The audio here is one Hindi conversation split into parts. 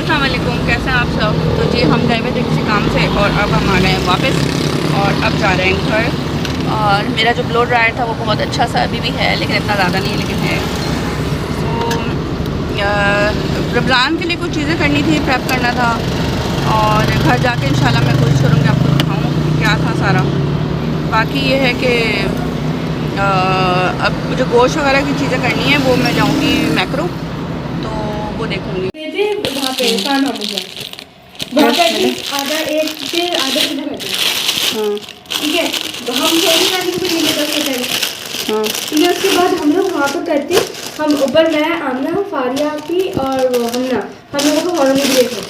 अस्सलाम वालेकुम, कैसे हैं आप सब। तो जी हम गए हुए थे किसी काम से और अब हम आ गए हैं वापस और अब जा रहे हैं घर। और मेरा जो ब्लो ड्रायर था वो बहुत अच्छा सा अभी भी है, लेकिन इतना ज़्यादा नहीं है, लेकिन है। तो रमज़ान के लिए कुछ चीज़ें करनी थी, प्रेप करना था और घर जाके इंशाल्लाह मैं कोशिश करूँगी आपको दिखाऊँ क्या था सारा। बाकी ये है कि अब जो गोश्त वगैरह की चीज़ें करनी है वो मैं जाऊँगी मैक्रो, तो वो देखूँगी। वहाँ पे काम हो गया, वहाँ पे आधा एक से आधा घंटा बैठे। हाँ ठीक है, तो हम चौबीस तारीख को मिले 10 बजे। हाँ ठीक है, उसके बाद हम लोग वहाँ पर करते, हम ऊपर मैं आमना फारिया की और वो हम लोगों को हॉल में ब्रेक है।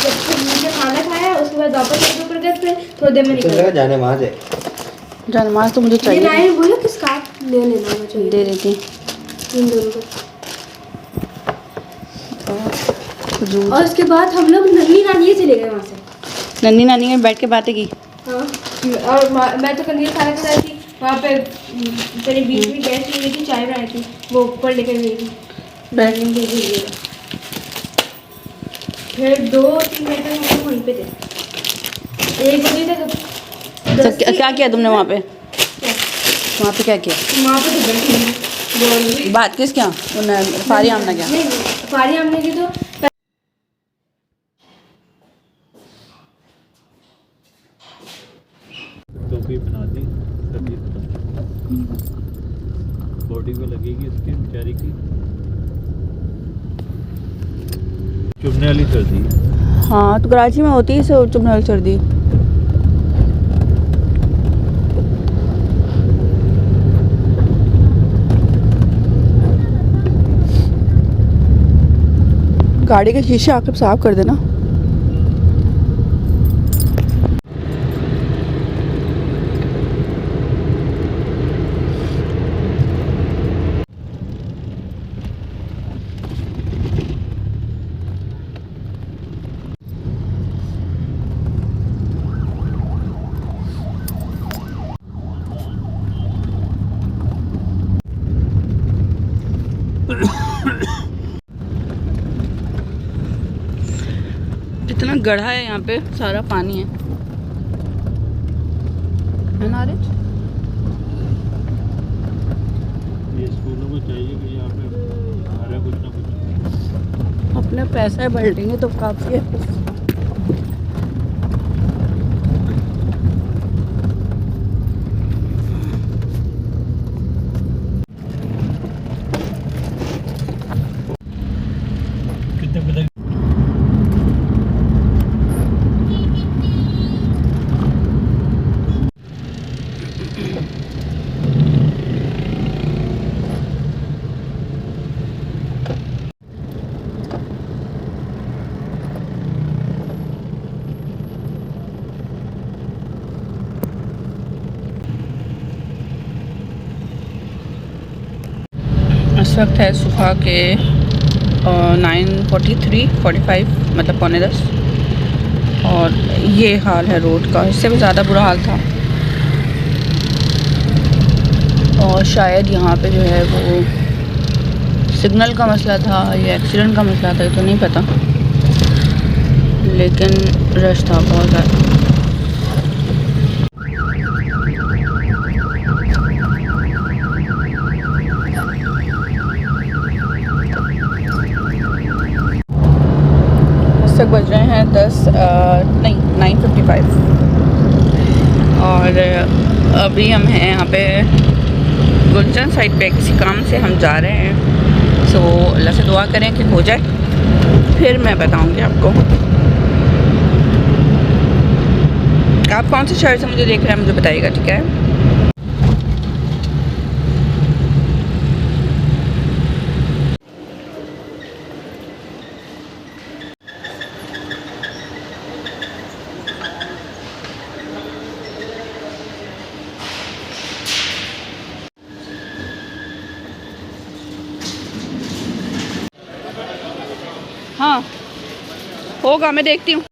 जब मुझे खाना खाया उसके बाद वापस ऊपर गए, फिर थोड़ी देर में निकल जाने माज तो मुझे चाहिए। ये बोलो कि स्कार्फ ले लेना मुझे, दे देती इन दोनों को। और उसके बाद हम लोग नन्ही नानी चले गए वहाँ से। नन्ही नानी में बैठ के बातें की। हाँ, और मैं तो कंदील खाना खा रही थी वहाँ पे, तेरी बीच में गैस ले गई थी, चाय बनाई थी, वो ऊपर लेकर गई थी। फिर 2-3 घंटे हम लोग वहीं पे थे, 1 बजे तक। क्या किया तुमने वहाँ पे? वहाँ पे क्या किया? वहाँ पे बात किस क्या? फारी आमना क्या? नहीं, फारी आमने की तो टोपी बना दी, सर्दी बॉडी पे लगेगी इसकी बेचारी की, चुभने वाली सर्दी। हाँ तो कराची में होती है चुभने वाली सर्दी। गाड़ी के शीशे आकर साफ कर देना। इतना गढ़ा है यहाँ पे, सारा पानी है ना रिच? ये स्कूलों को चाहिए कि यहाँ पे हमारा कुछ ना कुछ अपने पैसे भर देंगे तो काफ़ी है। कितने बजे? इस वक्त है सुबह के 9:45 मतलब 9:45, और ये हाल है रोड का। इससे भी ज़्यादा बुरा हाल था, और शायद यहाँ पे जो है वो सिग्नल का मसला था या एक्सीडेंट का मसला था, ये तो नहीं पता, लेकिन रश था बहुत ज़्यादा। तक बज रहे हैं 9:55, और अभी हम हैं यहाँ पे गुलशन साइड पे, किसी काम से हम जा रहे हैं। सो अल्लाह से दुआ करें कि हो जाए, फिर मैं बताऊंगी आपको। आप कौन से शहर से मुझे देख रहे हैं मुझे बताइएगा, ठीक है? हाँ होगा, मैं देखती हूँ।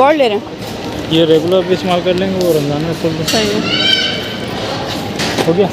और ले रहे हैं? ये रेगुलर भी इस्तेमाल कर लेंगे, वो रमज़ान में खोल दें। सही है। हो गया।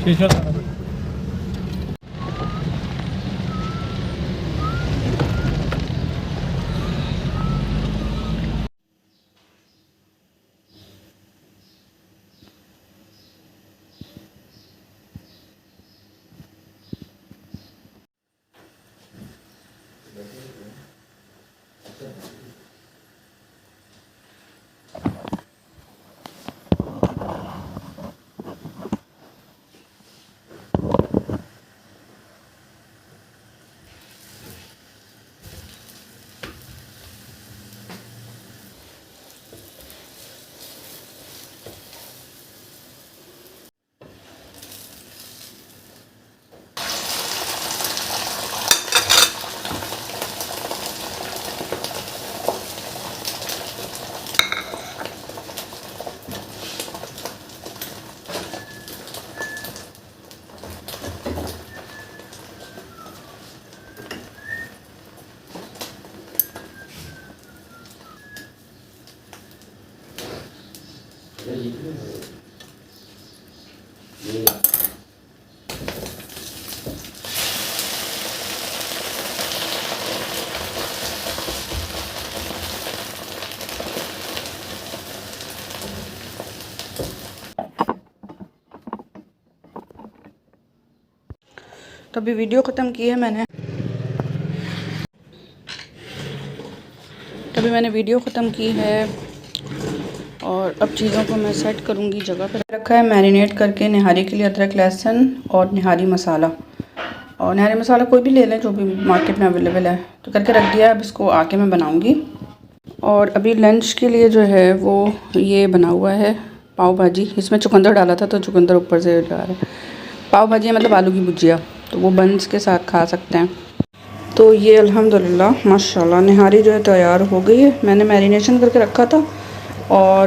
शीशा तो अभी वीडियो ख़त्म की है मैंने। वीडियो ख़त्म की है और अब चीज़ों को मैं सेट करूँगी जगह पर। रखा है मैरिनेट करके निहारी के लिए अदरक लहसुन और निहारी मसाला। और निहारी मसाला कोई भी ले लें जो भी मार्केट में अवेलेबल है, तो करके रख दिया है। अब इसको आके मैं बनाऊँगी। और अभी लंच के लिए जो है वो ये बना हुआ है पाव भाजी। इसमें चुकंदर डाला था तो चुकंदर ऊपर से जा रहा है। पाव भाजी मतलब आलू की भुजिया, तो वो बंस के साथ खा सकते हैं। तो ये अल्हम्दुलिल्लाह माशाल्लाह निहारी जो है तैयार हो गई है। मैंने मैरिनेशन करके रखा था और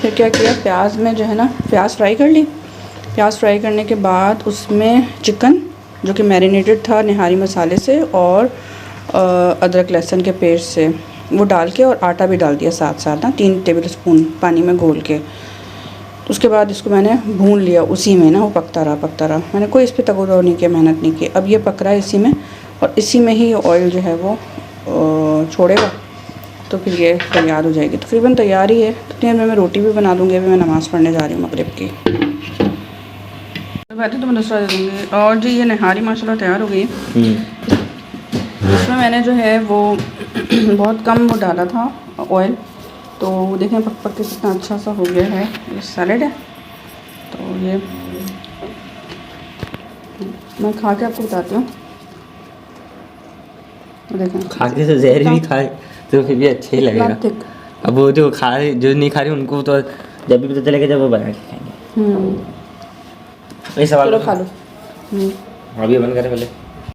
फिर क्या किया, प्याज में जो है ना प्याज फ्राई कर ली। प्याज फ्राई करने के बाद उसमें चिकन जो कि मैरिनेटेड था निहारी मसाले से और अदरक लहसुन के पेस्ट से, वो डाल के और आटा भी डाल दिया साथ साथ ना 3 टेबल स्पून पानी में घोल के। तो उसके बाद इसको मैंने भून लिया उसी में ना, वो पकता रहा। मैंने कोई इस पर तगोदो नहीं किया, मेहनत नहीं की। अब ये पक रहा है इसी में और इसी में ही ऑयल जो है वो छोड़ेगा, तो फिर ये तैयार हो जाएगी। तकरीबन तैयार ही है। तो देर में मैं रोटी भी बना दूँगी। अभी मैं नमाज़ पढ़ने जा रही हूँ मगरिब की। तो बैठे तो मैं दूसरा दे दूँगी। और जी ये निहारी माशाल्लाह तैयार हो गई है। इसमें मैंने जो है वो बहुत कम वो डाला था ऑयल, तो देखें पक पक के कितना अच्छा सा हो गया है। ये सैलेड है, तो ये मैं खा के आपको बताती हूँ। देखें खा के तो जहर भी खाए तो फिर भी अच्छा ही लगेगा। अब वो जो नहीं खा रहे उनको तो जब भी पता चलेगा जब वो बना के खाएंगे। वही सवाल चलो खा लो। अभी बंद करें पहले।